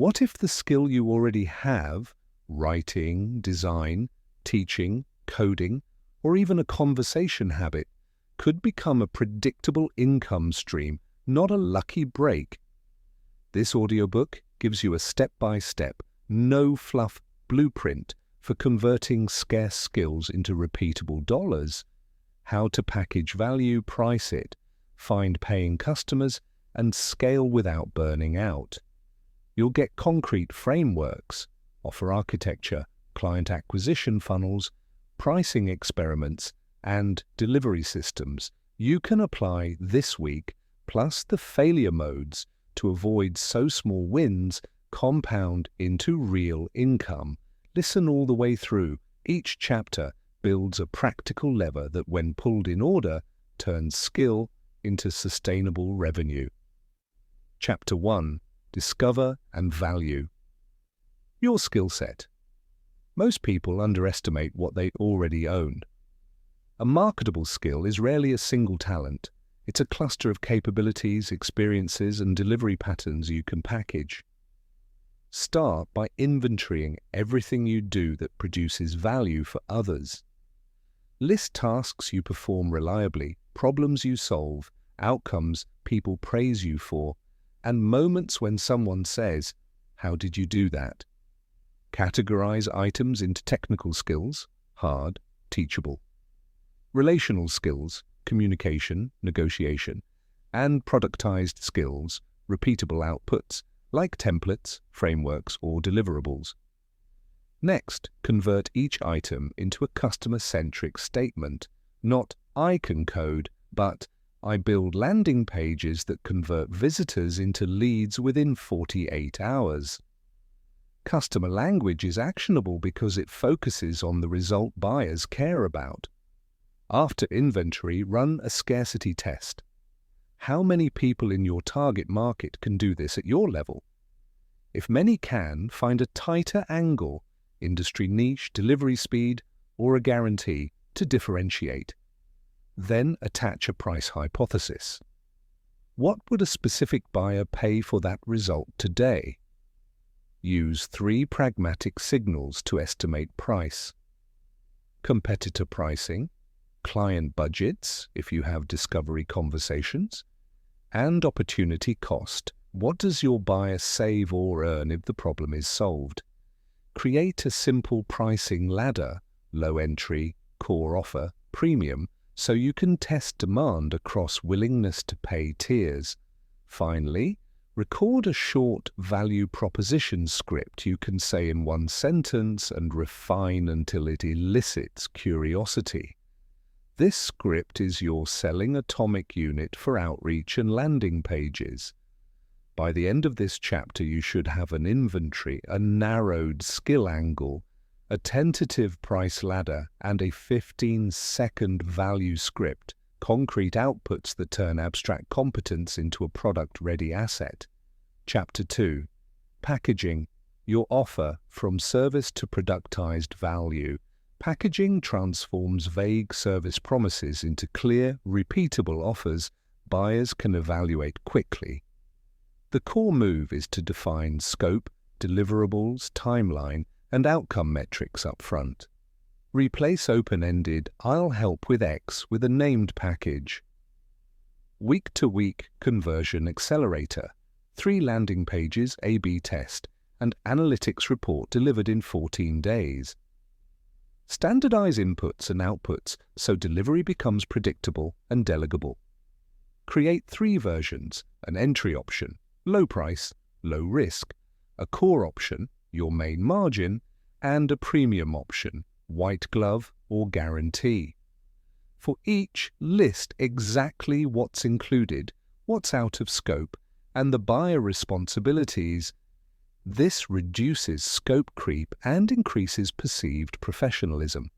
What if the skill you already have, writing, design, teaching, coding, or even a conversation habit, could become a predictable income stream, not a lucky break? This audiobook gives you a step-by-step, no-fluff blueprint for converting scarce skills into repeatable dollars, how to package value, price it, find paying customers, and scale without burning out. You'll get concrete frameworks, offer architecture, client acquisition funnels, pricing experiments, and delivery systems you can apply this week, plus the failure modes to avoid so small wins compound into real income. Listen all the way through. Each chapter builds a practical lever that, when pulled in order, turns skill into sustainable revenue. Chapter 1. Discover and value. Your skill set. Most people underestimate what they already own. A marketable skill is rarely a single talent. It's a cluster of capabilities, experiences, and delivery patterns you can package. Start by inventorying everything you do that produces value for others. List tasks you perform reliably, problems you solve, outcomes people praise you for, and moments when someone says, "How did you do that?" Categorize items into technical skills, hard, teachable; relational skills, communication, negotiation; and productized skills, repeatable outputs, like templates, frameworks, or deliverables. Next, convert each item into a customer-centric statement, not "I can code," but "I build landing pages that convert visitors into leads within 48 hours. Customer language is actionable because it focuses on the result buyers care about. After inventory, run a scarcity test. How many people in your target market can do this at your level? If many can, find a tighter angle, industry niche, delivery speed, or a guarantee to differentiate. Then attach a price hypothesis. What would a specific buyer pay for that result today? Use 3 pragmatic signals to estimate price: competitor pricing, client budgets if you have discovery conversations, and opportunity cost. What does your buyer save or earn if the problem is solved? Create a simple pricing ladder, low entry, core offer, premium, so you can test demand across willingness to pay tiers. Finally, record a short value proposition script you can say in 1 sentence and refine until it elicits curiosity. This script is your selling atomic unit for outreach and landing pages. By the end of this chapter, you should have an inventory, a narrowed skill angle, a tentative price ladder, and a 15-second value script, concrete outputs that turn abstract competence into a product-ready asset. Chapter 2. Packaging. Your offer from service to productized value. Packaging transforms vague service promises into clear, repeatable offers buyers can evaluate quickly. The core move is to define scope, deliverables, timeline, and outcome metrics up front. Replace open-ended "I'll help with X" with a named package. Week-to-week conversion accelerator. 3 landing pages, A/B test, and analytics report delivered in 14 days. Standardize inputs and outputs so delivery becomes predictable and delegable. Create 3 versions: an entry option, low price, low risk; a core option, your main margin; and a premium option, white glove or guarantee. For each, list exactly what's included, what's out of scope, and the buyer responsibilities. This reduces scope creep and increases perceived professionalism.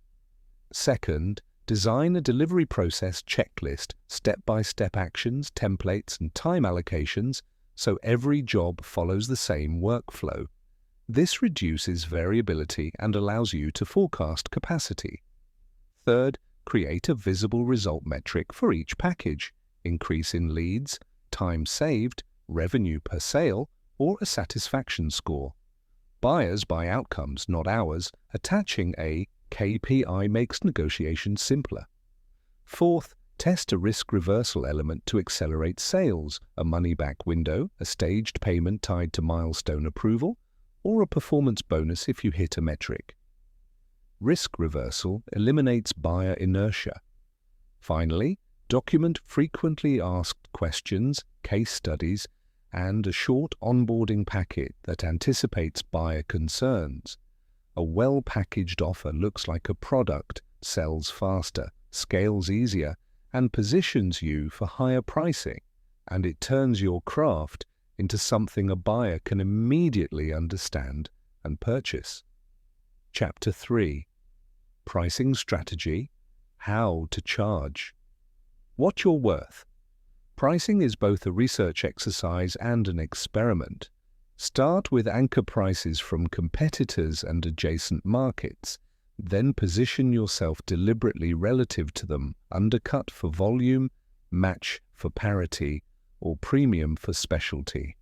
Second, design a delivery process checklist, step-by-step actions, templates, and time allocations so every job follows the same workflow. This reduces variability and allows you to forecast capacity. Third, create a visible result metric for each package: increase in leads, time saved, revenue per sale, or a satisfaction score. Buyers buy outcomes, not hours. Attaching a KPI makes negotiation simpler. Fourth, test a risk reversal element to accelerate sales, a money-back window, a staged payment tied to milestone approval, or a performance bonus if you hit a metric. Risk reversal eliminates buyer inertia. Finally, document frequently asked questions, case studies, and a short onboarding packet that anticipates buyer concerns. A well-packaged offer looks like a product, sells faster, scales easier, and positions you for higher pricing, and it turns your craft into something a buyer can immediately understand and purchase. Chapter 3. Pricing Strategy. How to charge. What you're worth. Pricing is both a research exercise and an experiment. Start with anchor prices from competitors and adjacent markets. Then position yourself deliberately relative to them, undercut for volume, match for parity, or premium for specialty.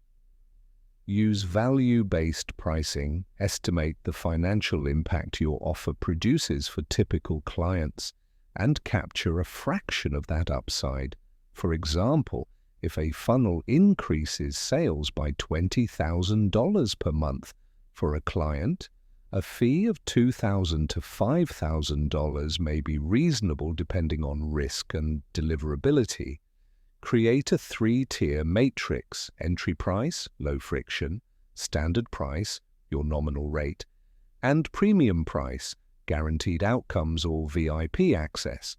Use value-based pricing, estimate the financial impact your offer produces for typical clients, and capture a fraction of that upside. For example, if a funnel increases sales by $20,000 per month for a client, a fee of $2,000 to $5,000 may be reasonable depending on risk and deliverability. Create a 3-tier matrix: entry price, low friction; standard price, your nominal rate; and premium price, guaranteed outcomes or VIP access.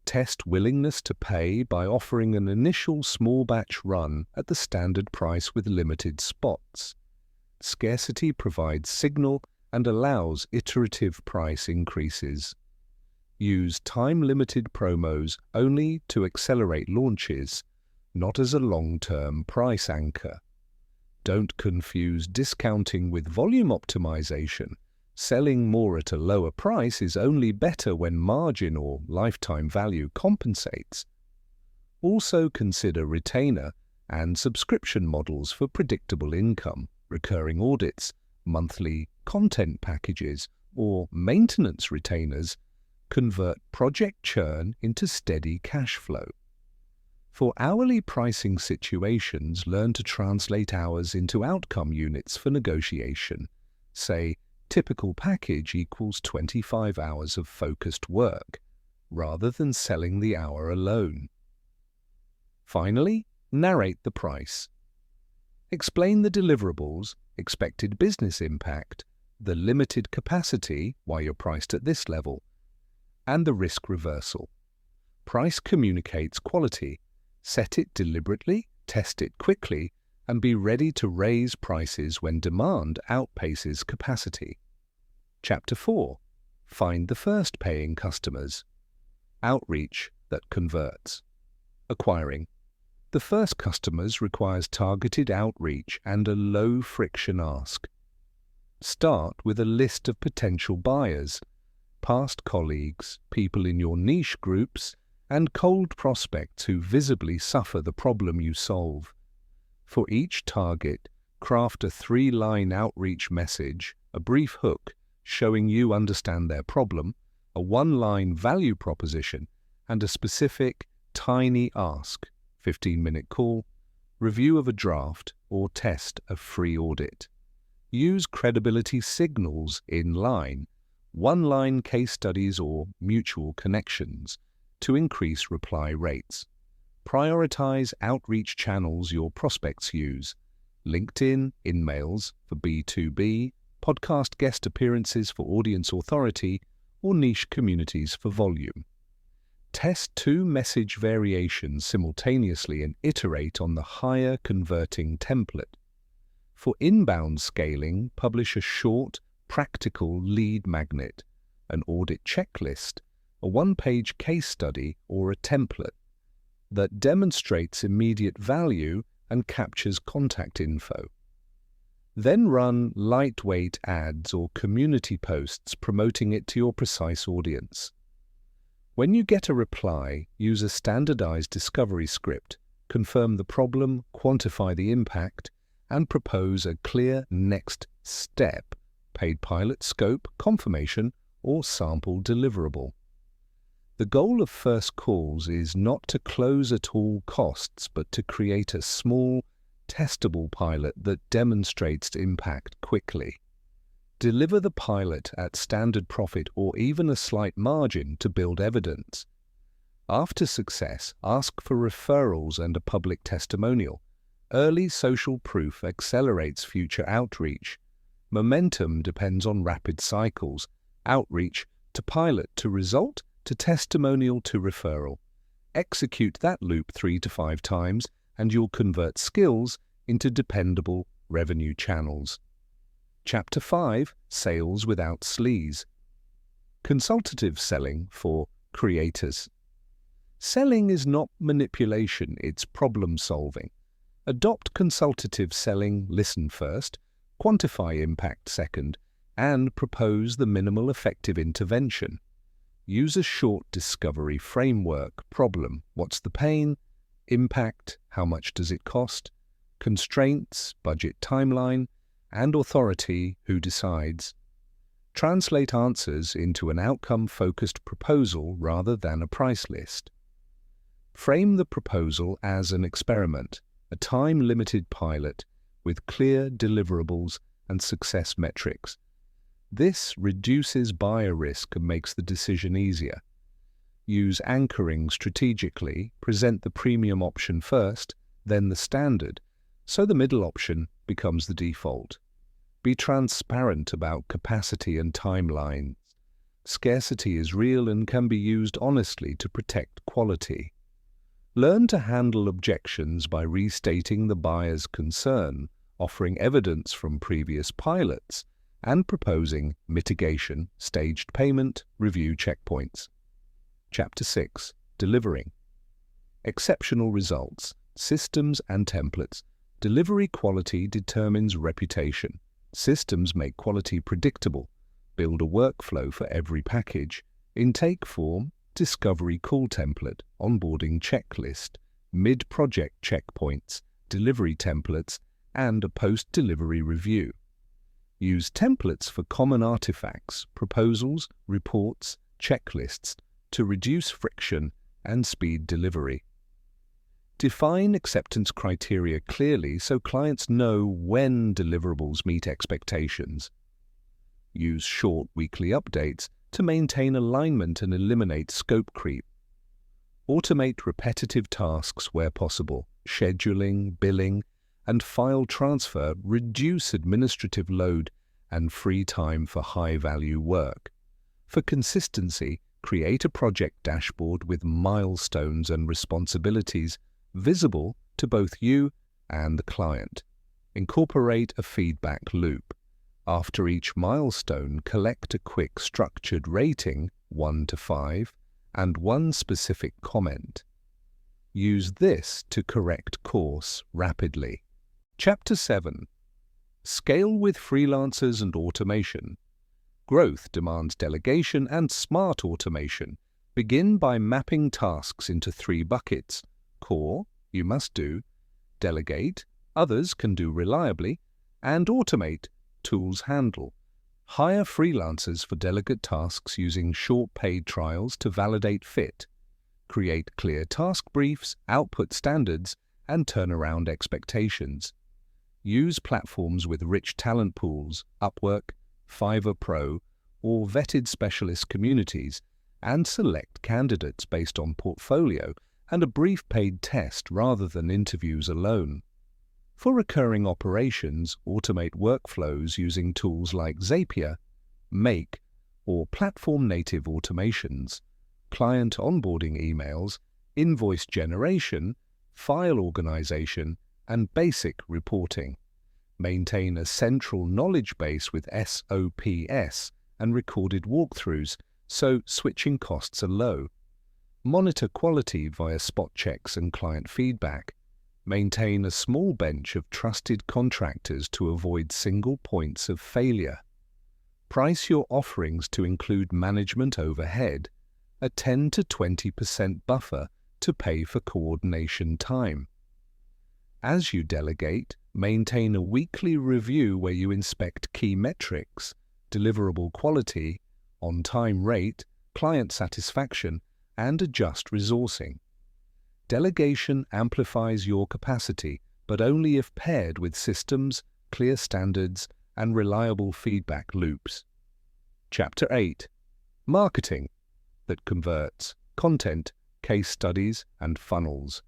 Test willingness to pay by offering an initial small batch run at the standard price with limited spots. Scarcity provides signal and allows iterative price increases. Use time-limited promos only to accelerate launches, not as a long-term price anchor. Don't confuse discounting with volume optimization. Selling more at a lower price is only better when margin or lifetime value compensates. Also consider retainer and subscription models for predictable income, recurring audits, monthly content packages, or maintenance retainers convert project churn into steady cash flow. For hourly pricing situations, learn to translate hours into outcome units for negotiation. Say, typical package equals 25 hours of focused work, rather than selling the hour alone. Finally, narrate the price. Explain the deliverables, expected business impact, the limited capacity, why you're priced at this level, and the risk reversal. Price communicates quality. Set it deliberately, test it quickly, and be ready to raise prices when demand outpaces capacity. Chapter 4. Find the first paying customers. Outreach that converts. Acquiring. The first customers requires targeted outreach and a low-friction ask. Start with a list of potential buyers, past colleagues, people in your niche groups, and cold prospects who visibly suffer the problem you solve. For each target, craft a 3-line outreach message, a brief hook showing you understand their problem, a 1-line value proposition, and a specific, tiny ask: 15-minute call, review of a draft, or test a free audit. Use credibility signals in line, 1-line case studies or mutual connections to increase reply rates. Prioritize outreach channels your prospects use: LinkedIn, InMails for B2B, podcast guest appearances for audience authority, or niche communities for volume. Test 2 message variations simultaneously and iterate on the higher converting template. For inbound scaling, publish a short, practical lead magnet, an audit checklist, a 1-page case study, or a template that demonstrates immediate value and captures contact info. Then run lightweight ads or community posts promoting it to your precise audience. When you get a reply, use a standardized discovery script, confirm the problem, quantify the impact, and propose a clear next step, paid pilot scope, confirmation, or sample deliverable. The goal of first calls is not to close at all costs, but to create a small, testable pilot that demonstrates impact quickly. Deliver the pilot at standard profit or even a slight margin to build evidence. After success, ask for referrals and a public testimonial. Early social proof accelerates future outreach. Momentum depends on rapid cycles, outreach to pilot to result to testimonial to referral. Execute that loop 3 to 5 times and you'll convert skills into dependable revenue channels. Chapter 5. Sales without sleaze. Consultative selling for creators. Selling is not manipulation, it's problem solving. Adopt consultative selling, listen first, quantify impact second, and propose the minimal effective intervention. Use a short discovery framework. Problem: what's the pain? Impact: how much does it cost? Constraints: budget, timeline, and authority: who decides? Translate answers into an outcome-focused proposal rather than a price list. Frame the proposal as an experiment, a time-limited pilot with clear deliverables and success metrics. This reduces buyer risk and makes the decision easier. Use anchoring strategically, present the premium option first, then the standard, so the middle option becomes the default. Be transparent about capacity and timelines. Scarcity is real and can be used honestly to protect quality. Learn to handle objections by restating the buyer's concern, offering evidence from previous pilots, and proposing mitigation, staged payment, review checkpoints. Chapter 6. Delivering. Exceptional results, systems and templates. Delivery quality determines reputation. Systems make quality predictable. Build a workflow for every package. Intake form, discovery call template, onboarding checklist, mid-project checkpoints, delivery templates, and a post-delivery review. Use templates for common artifacts, proposals, reports, checklists to reduce friction and speed delivery. Define acceptance criteria clearly so clients know when deliverables meet expectations. Use short weekly updates to maintain alignment and eliminate scope creep. Automate repetitive tasks where possible. Scheduling, billing, and file transfer reduce administrative load and free time for high-value work. For consistency, create a project dashboard with milestones and responsibilities visible to both you and the client. Incorporate a feedback loop. After each milestone, collect a quick structured rating, 1 to 5, and one specific comment. Use this to correct course rapidly. Chapter 7. Scale with freelancers and automation. Growth demands delegation and smart automation. Begin by mapping tasks into 3 buckets. Core, you must do. Delegate, others can do reliably. And automate, tools handle. Hire freelancers for delegate tasks using short paid trials to validate fit. Create clear task briefs, output standards, and turnaround expectations. Use platforms with rich talent pools, Upwork, Fiverr Pro, or vetted specialist communities, and select candidates based on portfolio and a brief paid test rather than interviews alone. For recurring operations, automate workflows using tools like Zapier, Make, or platform-native automations, client onboarding emails, invoice generation, file organization, and basic reporting. Maintain a central knowledge base with SOPs and recorded walkthroughs, so switching costs are low. Monitor quality via spot checks and client feedback. Maintain a small bench of trusted contractors to avoid single points of failure. Price your offerings to include management overhead, a 10 to 20% buffer to pay for coordination time. As you delegate, maintain a weekly review where you inspect key metrics, deliverable quality, on-time rate, client satisfaction, and adjust resourcing. Delegation amplifies your capacity, but only if paired with systems, clear standards, and reliable feedback loops. Chapter 8. Marketing that converts, content, case studies, and funnels.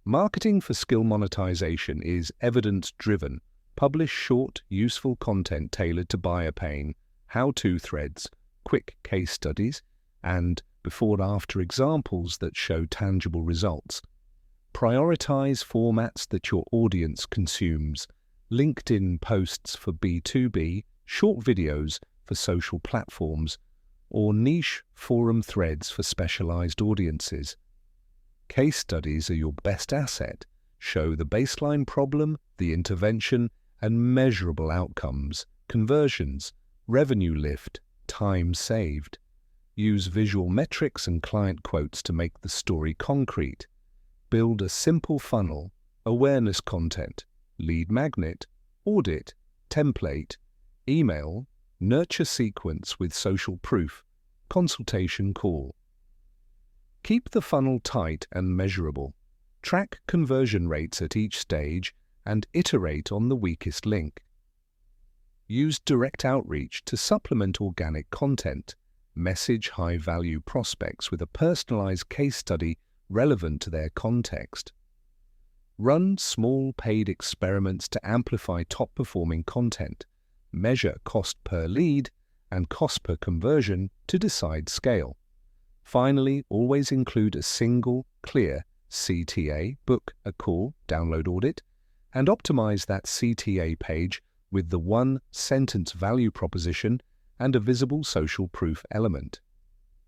Marketing for skill monetization is evidence-driven. Publish short, useful content tailored to buyer pain, how-to threads, quick case studies, and before-and-after examples that show tangible results. Prioritize formats that your audience consumes. LinkedIn posts for B2B, short videos for social platforms, or niche forum threads for specialized audiences. Case studies are your best asset. Show the baseline problem, the intervention, and measurable outcomes, conversions, revenue lift, time saved. Use visual metrics and client quotes to make the story concrete. Build a simple funnel, awareness content, lead magnet, audit, template, email, nurture sequence with social proof, consultation call. Keep the funnel tight and measurable. Track conversion rates at each stage and iterate on the weakest link. Use direct outreach to supplement organic content. Message high-value prospects with a personalized case study relevant to their context. Run small paid experiments to amplify top-performing content. Measure cost per lead and cost per conversion to decide scale. Finally, always include a single, clear CTA, book a call, download audit, and optimize that CTA page with the one-sentence value proposition and a visible social proof element.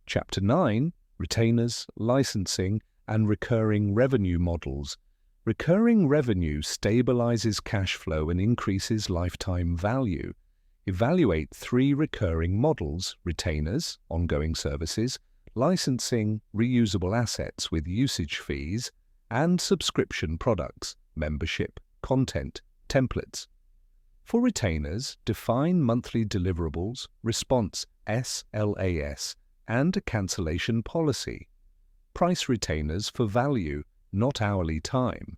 Chapter 9. Retainers, licensing, and recurring revenue models. Recurring revenue stabilizes cash flow and increases lifetime value. Evaluate 3 recurring models: retainers, ongoing services, licensing, reusable assets with usage fees, and subscription products, membership, content, templates. For retainers, define monthly deliverables, response SLAS, and a cancellation policy. Price retainers for value, not hourly time.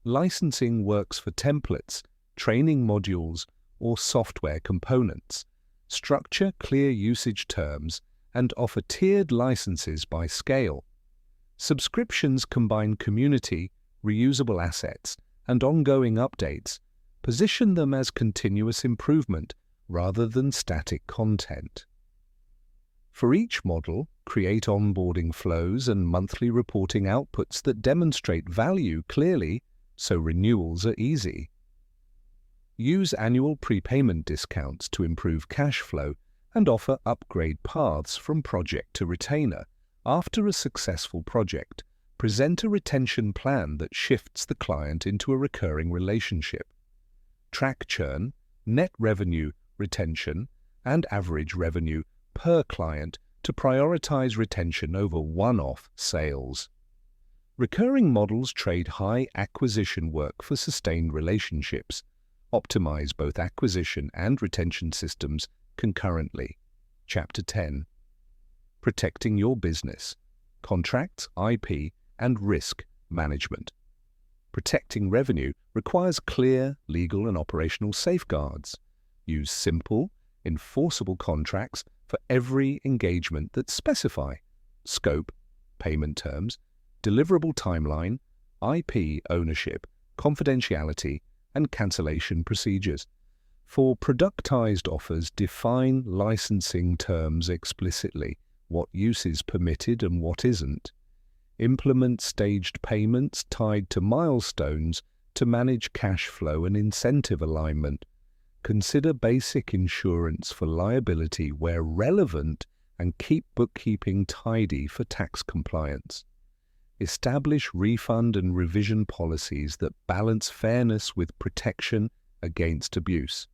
Licensing works for templates, training modules, or software components. Structure clear usage terms and offer tiered licenses by scale. Subscriptions combine community, reusable assets, and ongoing updates. Position them as continuous improvement rather than static content. For each model, create onboarding flows and monthly reporting outputs that demonstrate value clearly so renewals are easy. Use annual prepayment discounts to improve cash flow and offer upgrade paths from project to retainer. After a successful project, present a retention plan that shifts the client into a recurring relationship. Track churn, net revenue, retention, and average revenue per client to prioritize retention over one-off sales. Recurring models trade high acquisition work for sustained relationships. Optimize both acquisition and retention systems concurrently. Chapter 10. Protecting your business. Contracts, IP, and risk management. Protecting revenue requires clear legal and operational safeguards. Use simple, enforceable contracts for every engagement that specify scope, payment terms, deliverable timeline, IP ownership, confidentiality, and cancellation procedures. For productized offers, define licensing terms explicitly, what use is permitted and what isn't. Implement staged payments tied to milestones to manage cash flow and incentive alignment. Consider basic insurance for liability where relevant and keep bookkeeping tidy for tax compliance. Establish refund and revision policies that balance fairness with protection against abuse.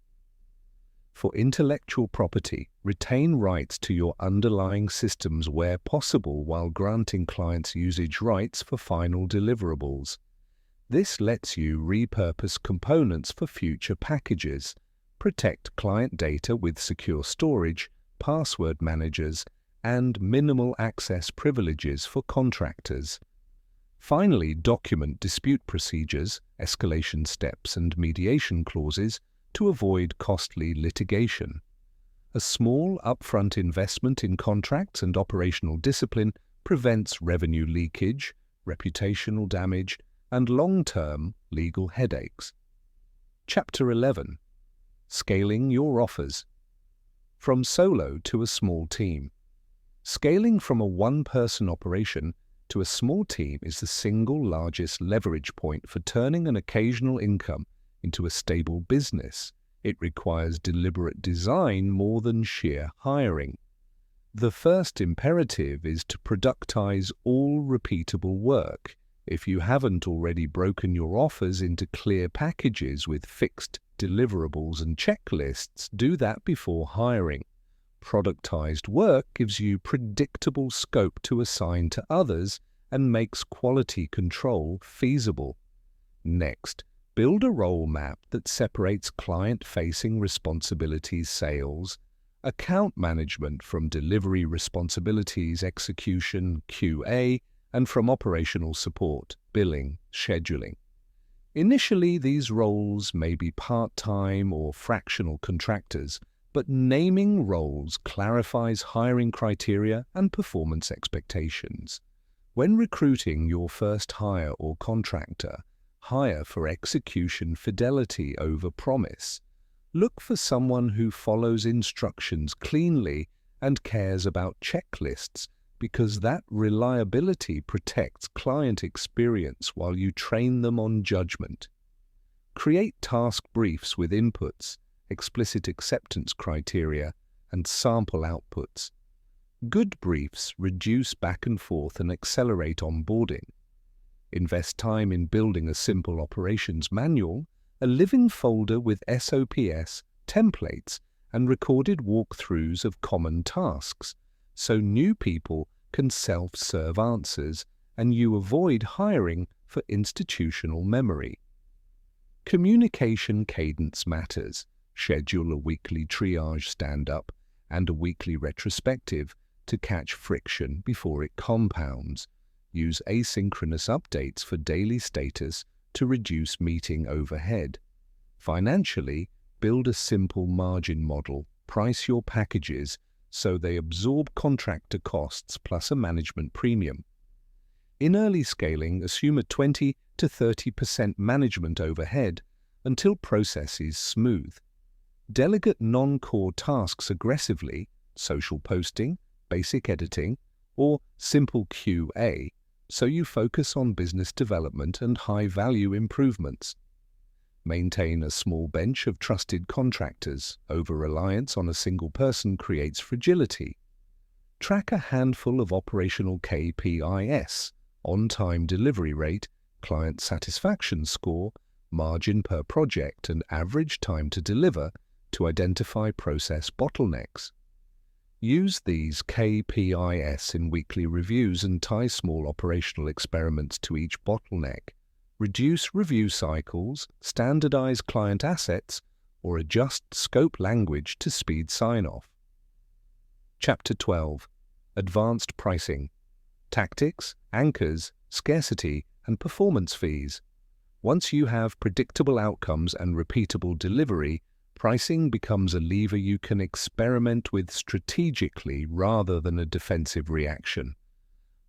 For intellectual property, retain rights to your underlying systems where possible while granting clients usage rights for final deliverables. This lets you repurpose components for future packages, protect client data with secure storage, password managers, and minimal access privileges for contractors. Finally, document dispute procedures, escalation steps, and mediation clauses to avoid costly litigation. A small upfront investment in contracts and operational discipline prevents revenue leakage, reputational damage, and long-term legal headaches. Chapter 11. Scaling your offers. From solo to a small team. Scaling from a one-person operation to a small team is the single largest leverage point for turning an occasional income into a stable business. It requires deliberate design more than sheer hiring. The first imperative is to productize all repeatable work. If you haven't already broken your offers into clear packages with fixed deliverables and checklists, do that before hiring. Productized work gives you predictable scope to assign to others and makes quality control feasible. Next, build a role map that separates client-facing responsibilities, sales, account management from delivery responsibilities, execution, QA, and from operational support, billing, scheduling. Initially, these roles may be part-time or fractional contractors, but naming roles clarifies hiring criteria and performance expectations. When recruiting your first hire or contractor, hire for execution fidelity over promise. Look for someone who follows instructions cleanly and cares about checklists, because that reliability protects client experience while you train them on judgment. Create task briefs with inputs, explicit acceptance criteria, and sample outputs. Good briefs reduce back and forth and accelerate onboarding. Invest time in building a simple operations manual, a living folder with SOPs, templates, and recorded walkthroughs of common tasks, so new people can self-serve answers and you avoid hiring for institutional memory. Communication cadence matters. Schedule a weekly triage stand-up and a weekly retrospective to catch friction before it compounds. Use asynchronous updates for daily status to reduce meeting overhead. Financially, build a simple margin model. Price your packages so they absorb contractor costs plus a management premium. In early scaling, assume a 20 to 30% management overhead until process is smooth. Delegate non-core tasks aggressively, social posting, basic editing, or simple QA, so you focus on business development and high-value improvements. Maintain a small bench of trusted contractors. Over-reliance on a single person creates fragility. Track a handful of operational KPIs, on-time delivery rate, client satisfaction score, margin per project, and average time to deliver to identify process bottlenecks. Use these KPIs in weekly reviews and tie small operational experiments to each bottleneck. Reduce review cycles, standardize client assets, or adjust scope language to speed sign-off. Chapter 12. Advanced Pricing. Tactics, anchors, scarcity, and performance fees. Once you have predictable outcomes and repeatable delivery, pricing becomes a lever you can experiment with strategically rather than a defensive reaction.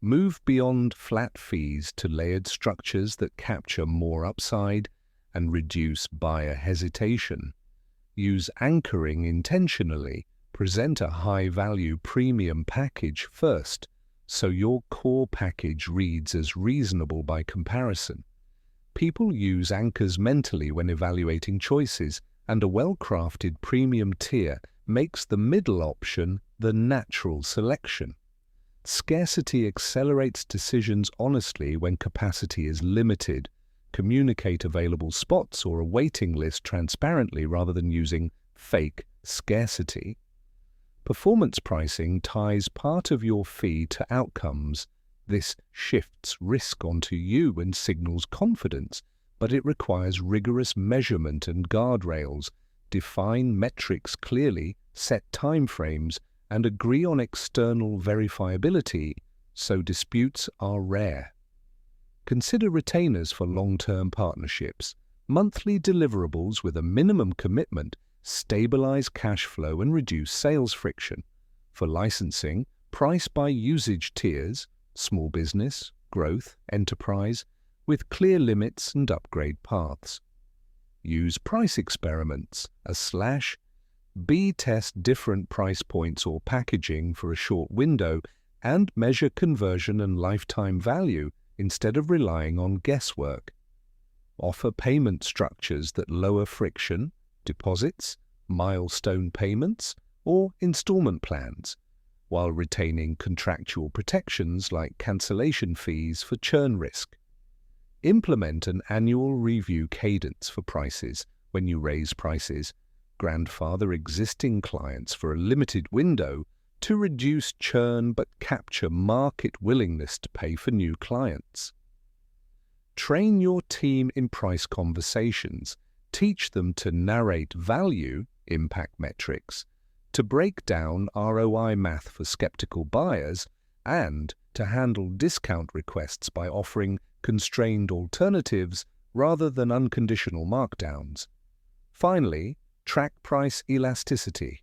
Move beyond flat fees to layered structures that capture more upside and reduce buyer hesitation. Use anchoring intentionally. Present a high-value premium package first, so your core package reads as reasonable by comparison. People use anchors mentally when evaluating choices, and a well-crafted premium tier makes the middle option the natural selection. Scarcity accelerates decisions honestly when capacity is limited. Communicate available spots or a waiting list transparently rather than using fake scarcity. Performance pricing ties part of your fee to outcomes, This shifts risk onto you and signals confidence, but it requires rigorous measurement and guardrails, define metrics clearly, set timeframes, and agree on external verifiability so disputes are rare. Consider retainers for long-term partnerships. Monthly deliverables with a minimum commitment stabilize cash flow and reduce sales friction. For licensing, price by usage tiers, small business, growth, enterprise, with clear limits and upgrade paths. Use price experiments, B test different price points or packaging for a short window and measure conversion and lifetime value instead of relying on guesswork. Offer payment structures that lower friction, deposits, milestone payments, or installment plans, while retaining contractual protections like cancellation fees for churn risk. Implement an annual review cadence for prices when you raise prices. Grandfather existing clients for a limited window to reduce churn but capture market willingness to pay for new clients. Train your team in price conversations. Teach them to narrate value, impact metrics, to break down ROI math for skeptical buyers, and to handle discount requests by offering constrained alternatives rather than unconditional markdowns. Finally, track price elasticity.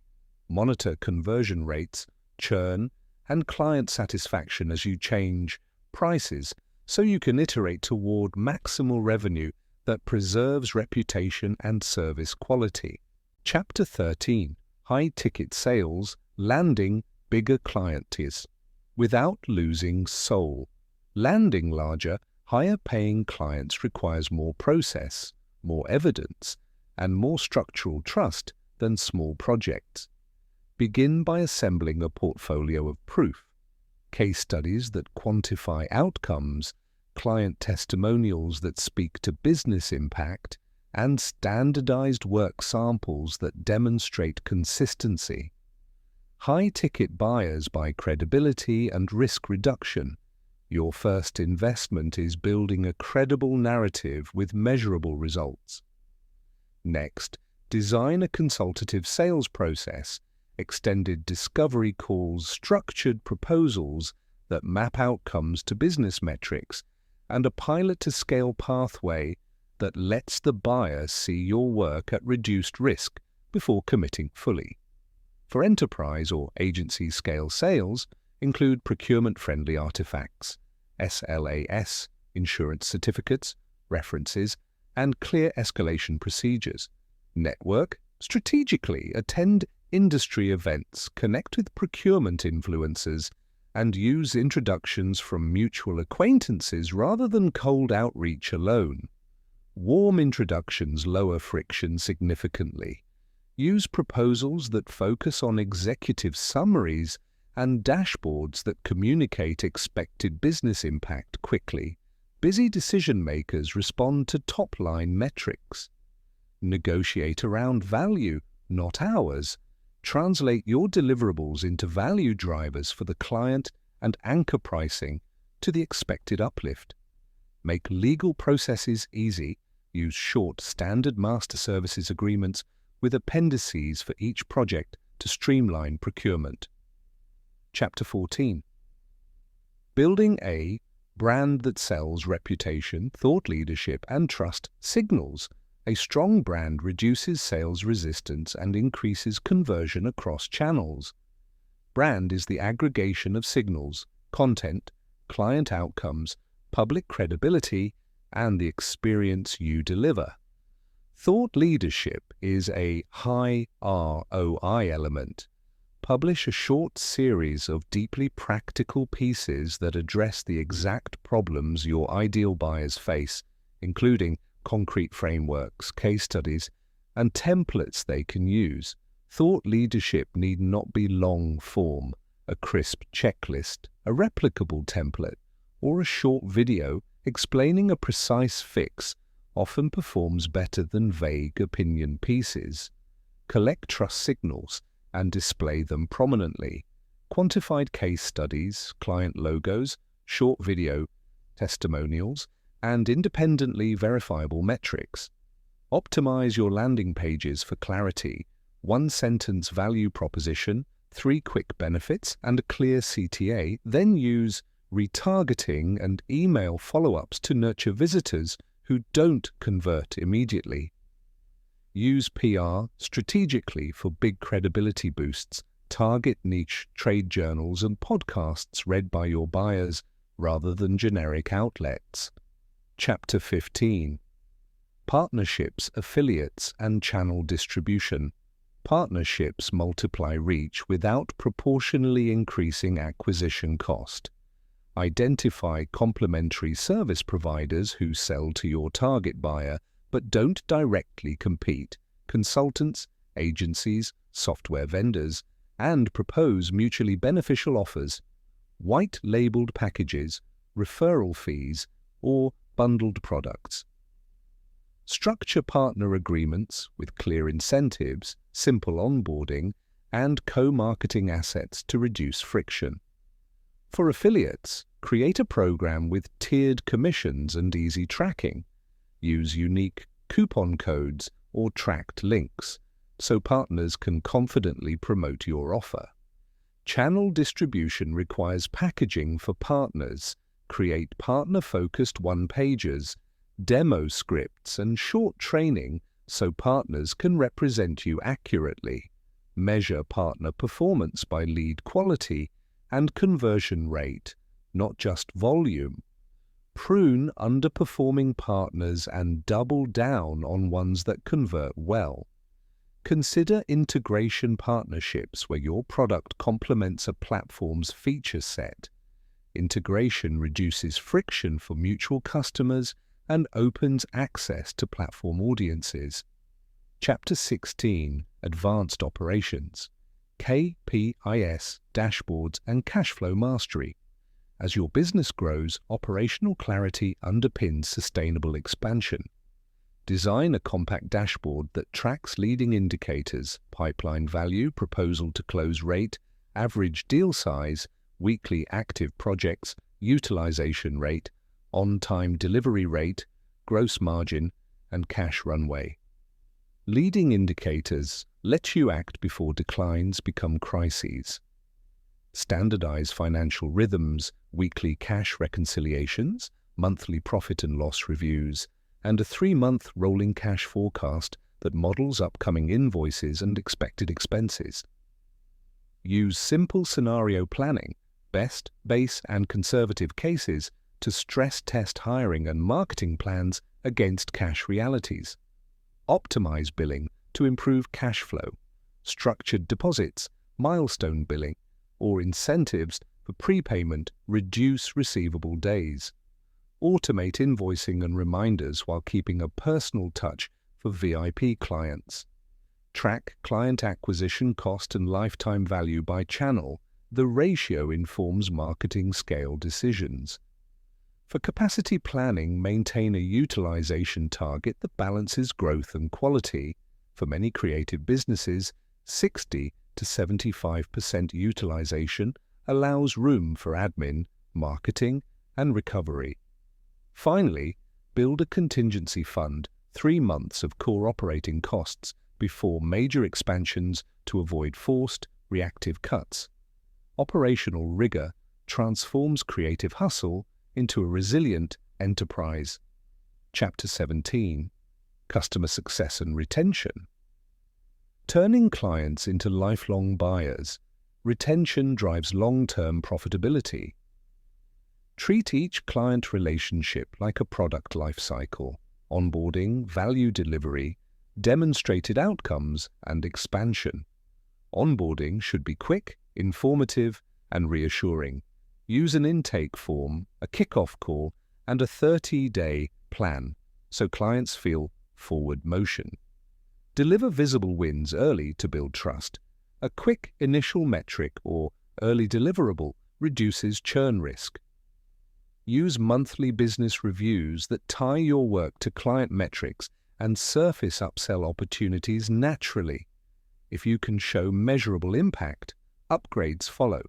Monitor conversion rates, churn, and client satisfaction as you change prices so you can iterate toward maximal revenue that preserves reputation and service quality. Chapter 13. High-ticket sales, landing bigger clients without losing soul. Landing larger, higher-paying clients requires more process, more evidence, and more structural trust than small projects. Begin by assembling a portfolio of proof, case studies that quantify outcomes, client testimonials that speak to business impact, and standardized work samples that demonstrate consistency. High-ticket buyers buy credibility and risk reduction. Your first investment is building a credible narrative with measurable results. Next, design a consultative sales process, extended discovery calls, structured proposals that map outcomes to business metrics, and a pilot-to-scale pathway that lets the buyer see your work at reduced risk before committing fully. For enterprise or agency-scale sales, include procurement-friendly artifacts, SLAS, insurance certificates, references, and clear escalation procedures. Network strategically, attend industry events, connect with procurement influencers, and use introductions from mutual acquaintances rather than cold outreach alone. Warm introductions lower friction significantly. Use proposals that focus on executive summaries and dashboards that communicate expected business impact quickly. Busy decision-makers respond to top-line metrics. Negotiate around value, not hours. Translate your deliverables into value drivers for the client and anchor pricing to the expected uplift. Make legal processes easy. Use short standard master services agreements with appendices for each project to streamline procurement. Chapter 14. Building a brand that sells reputation, thought leadership, and trust signals. A strong brand reduces sales resistance and increases conversion across channels. Brand is the aggregation of signals, content, client outcomes, public credibility, and the experience you deliver. Thought leadership is a high ROI element. Publish a short series of deeply practical pieces that address the exact problems your ideal buyers face, including concrete frameworks, case studies, and templates they can use. Thought leadership need not be long form, a crisp checklist, a replicable template, or a short video explaining a precise fix often performs better than vague opinion pieces. Collect trust signals and display them prominently. Quantified case studies, client logos, short video, testimonials, and independently verifiable metrics. Optimize your landing pages for clarity, one-sentence value proposition, 3 quick benefits, and a clear CTA. Then use retargeting and email follow-ups to nurture visitors who don't convert immediately. Use PR strategically for big credibility boosts. Target niche trade journals and podcasts read by your buyers rather than generic outlets. Chapter 15. Partnerships, affiliates, and channel distribution. Partnerships multiply reach without proportionally increasing acquisition cost. Identify complementary service providers who sell to your target buyer but don't directly compete, consultants, agencies, software vendors, and propose mutually beneficial offers, white-labeled packages, referral fees, or bundled products. Structure partner agreements with clear incentives, simple onboarding, and co-marketing assets to reduce friction. For affiliates, create a program with tiered commissions and easy tracking. Use unique coupon codes or tracked links so partners can confidently promote your offer. Channel distribution requires packaging for partners. Create partner-focused one-pagers, demo scripts, and short training so partners can represent you accurately. Measure partner performance by lead quality and conversion rate, not just volume. Prune underperforming partners and double down on ones that convert well. Consider integration partnerships where your product complements a platform's feature set. Integration reduces friction for mutual customers and opens access to platform audiences. Chapter 16. Advanced Operations. KPIs, Dashboards, and Cash Flow Mastery. As your business grows, operational clarity underpins sustainable expansion. Design a compact dashboard that tracks leading indicators, pipeline value, proposal to close rate, average deal size, weekly active projects, utilization rate, on-time delivery rate, gross margin, and cash runway. Leading indicators let you act before declines become crises. Standardize financial rhythms, weekly cash reconciliations, monthly profit and loss reviews, and a 3-month rolling cash forecast that models upcoming invoices and expected expenses. Use simple scenario planning, best, base, and conservative cases to stress test hiring and marketing plans against cash realities. Optimize billing to improve cash flow, structured deposits, milestone billing, or incentives for prepayment reduce receivable days. Automate invoicing and reminders while keeping a personal touch for VIP clients. Track client acquisition cost and lifetime value by channel. The ratio informs marketing scale decisions. For capacity planning, maintain a utilization target that balances growth and quality. For many creative businesses, 60 to 75% utilization allows room for admin, marketing, and recovery. Finally, build a contingency fund, 3 months of core operating costs before major expansions to avoid forced, reactive cuts. Operational rigor transforms creative hustle into a resilient enterprise. Chapter 17. Customer Success and Retention. Turning clients into lifelong buyers, retention drives long-term profitability. Treat each client relationship like a product lifecycle: onboarding, value delivery, demonstrated outcomes, and expansion. Onboarding should be quick, informative, and reassuring. Use an intake form, a kickoff call, and a 30-day plan so clients feel forward motion. Deliver visible wins early to build trust. A quick initial metric or early deliverable reduces churn risk. Use monthly business reviews that tie your work to client metrics and surface upsell opportunities naturally. If you can show measurable impact, upgrades follow.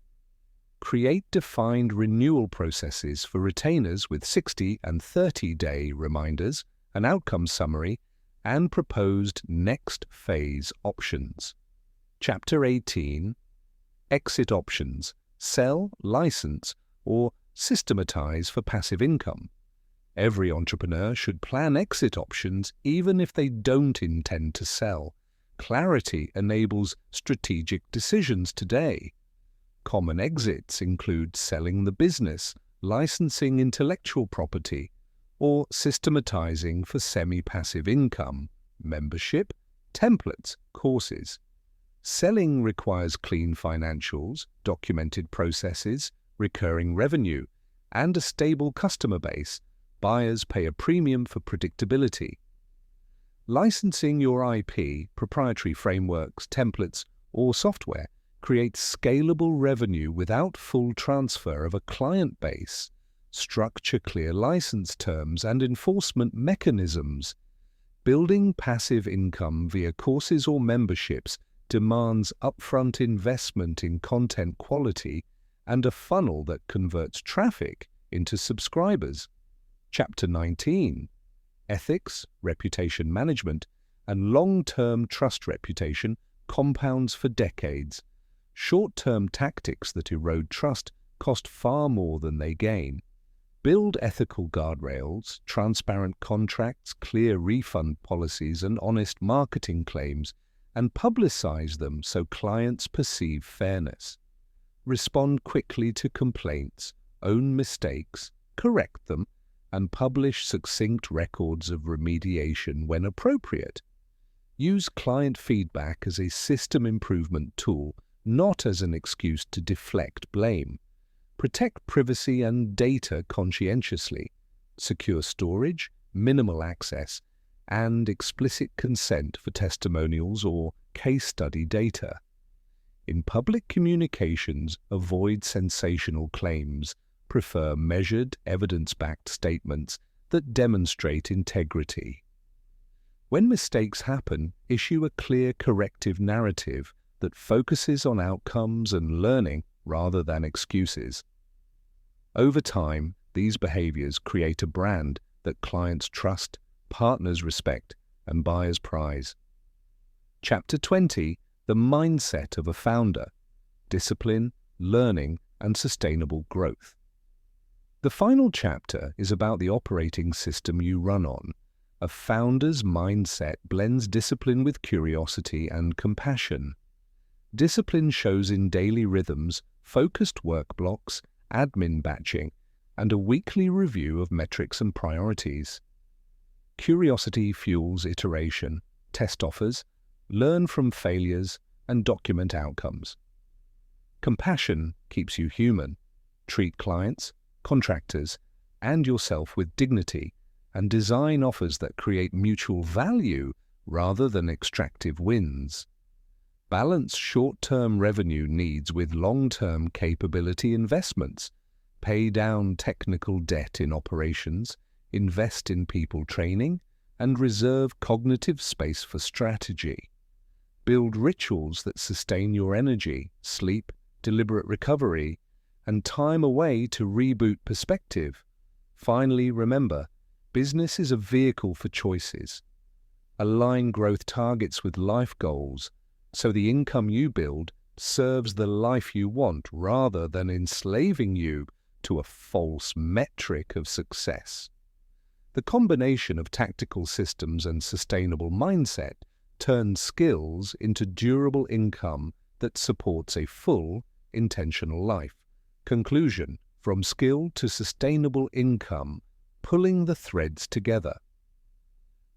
Create defined renewal processes for retainers with 60 and 30-day reminders, an outcome summary, and proposed next phase options. Chapter 18. Exit options: sell, license, or systematize for passive income. Every entrepreneur should plan exit options even if they don't intend to sell. Clarity enables strategic decisions today. Common exits include selling the business, licensing intellectual property, or systematizing for semi-passive income, membership, templates, courses. Selling requires clean financials, documented processes, recurring revenue, and a stable customer base. Buyers pay a premium for predictability. Licensing your IP, proprietary frameworks, templates, or software creates scalable revenue without full transfer of a client base. Structure clear license terms and enforcement mechanisms. Building passive income via courses or memberships demands upfront investment in content quality and a funnel that converts traffic into subscribers. Chapter 19. Ethics, reputation management, and long-term trust reputation compounds for decades. Short-term tactics that erode trust cost far more than they gain. Build ethical guardrails, transparent contracts, clear refund policies, and honest marketing claims, and publicize them so clients perceive fairness. Respond quickly to complaints, own mistakes, correct them, and publish succinct records of remediation when appropriate. Use client feedback as a system improvement tool, not as an excuse to deflect blame. Protect privacy and data conscientiously. Secure storage, minimal access, and explicit consent for testimonials or case study data. In public communications, avoid sensational claims. Prefer measured, evidence-backed statements that demonstrate integrity. When mistakes happen, issue a clear corrective narrative that focuses on outcomes and learning rather than excuses. Over time, these behaviors create a brand that clients trust, partners respect, and buyers prize. Chapter 20. The mindset of a founder: discipline, learning, and sustainable growth. The final chapter is about the operating system you run on. A founder's mindset blends discipline with curiosity and compassion. Discipline shows in daily rhythms, focused work blocks, admin batching, and a weekly review of metrics and priorities. Curiosity fuels iteration, test offers, learn from failures, and document outcomes. Compassion keeps you human. Treat clients, contractors, and yourself with dignity, and design offers that create mutual value rather than extractive wins. Balance short-term revenue needs with long-term capability investments. Pay down technical debt in operations, invest in people training, and reserve cognitive space for strategy. Build rituals that sustain your energy, sleep, deliberate recovery, and time away to reboot perspective. Finally, remember, business is a vehicle for choices. Align growth targets with life goals so the income you build serves the life you want rather than enslaving you to a false metric of success. The combination of tactical systems and sustainable mindset turns skills into durable income that supports a full, intentional life. Conclusion: from skill to sustainable income, pulling the threads together.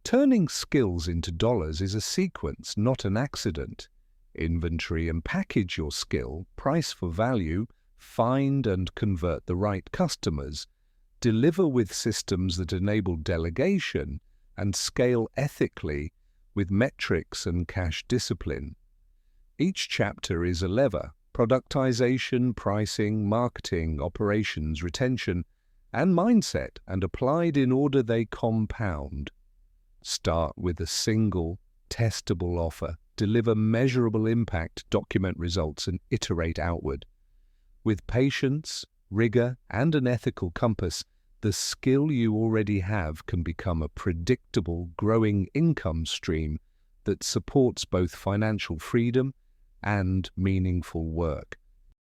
Turning skills into dollars is a sequence, not an accident. Inventory and package your skill, price for value, find and convert the right customers, deliver with systems that enable delegation, and scale ethically with metrics and cash discipline. Each chapter is a lever: productization, pricing, marketing, operations, retention, and mindset, and applied in order they compound. Start with a single, testable offer, deliver measurable impact, document results, and iterate outward. With patience, rigor, and an ethical compass, the skill you already have can become a predictable, growing income stream that supports both financial freedom and meaningful work.